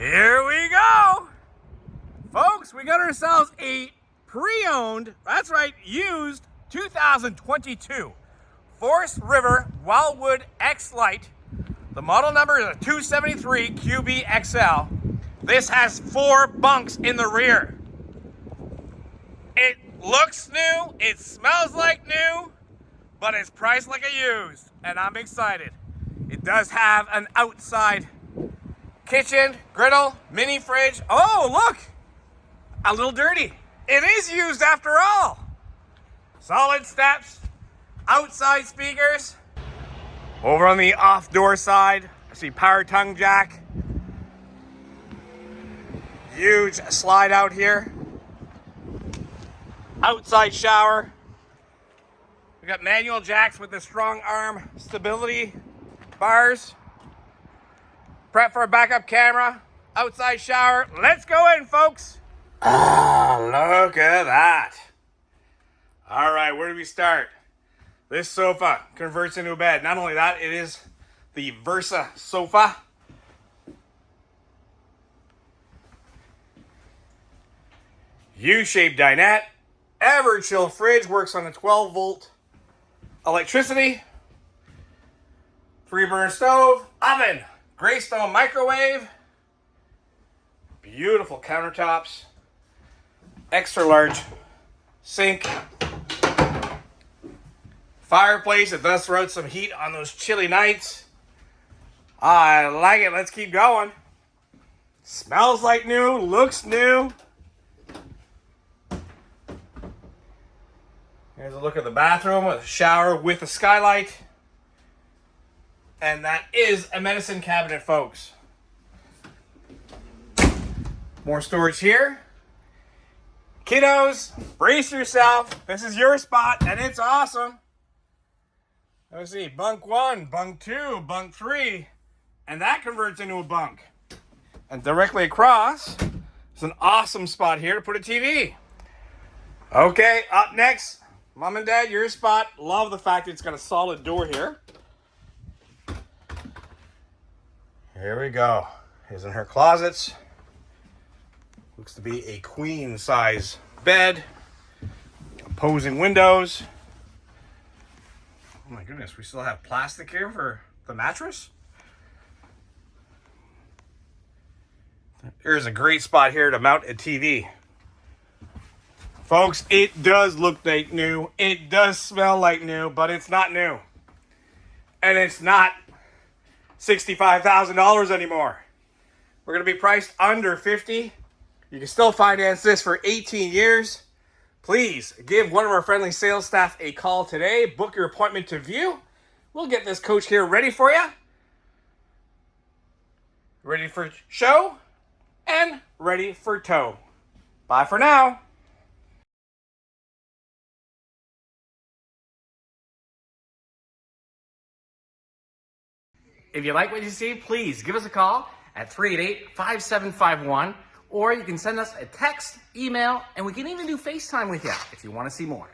Here we go. Folks, we got ourselves a pre-owned, that's right, used 2022 River Wildwood X-Lite. The model number is a 273QBXL. This has 4 bunks in the rear. It looks new, it smells like new, but it's priced like a used, and I'm excited. It does have an outside kitchen, griddle, mini fridge. Oh, look, a little dirty. It is used after all. Solid steps, outside speakers. Over on the off-door side, I see power tongue jack. Huge slide out here. Outside shower. We got manual jacks with the strong arm stability bars. Prep for a backup camera. Outside shower. Let's go in, folks. Ah, look at that. All right, where do we start? This sofa converts into a bed. Not only that, it is the Versa sofa. U-shaped dinette. Ever chill fridge, works on a 12-volt electricity. 3-burner stove, oven, Greystone microwave. Beautiful countertops. Extra large sink. Fireplace that does throw out some heat on those chilly nights. I like it. Let's keep going. Smells like new, looks new. Here's a look at the bathroom with a shower with a skylight. And that is a medicine cabinet, folks. More storage here. Kiddos, brace yourself. This is your spot, and it's awesome. Let's see, bunk 1, bunk 2, bunk 3, and that converts into a bunk. And directly across is an awesome spot here to put a TV. Okay, up next, Mom and Dad, your spot. Love the fact it's got a solid door here. Here we go. Here's in her closets. Looks to be a queen size bed. Opposing windows. Oh my goodness, we still have plastic here for the mattress. Here's a great spot here to mount a TV. Folks, it does look like new. It does smell like new, but it's not new. And it's not $65,000 anymore. We're going to be priced under $50,000. You can still finance this for 18 years. Please give one of our friendly sales staff a call today. Book your appointment to view. We'll get this coach here ready for you. Ready for show and ready for tow. Bye for now. If you like what you see, please give us a call at 388-5751, or you can send us a text, email, and we can even do FaceTime with you if you want to see more.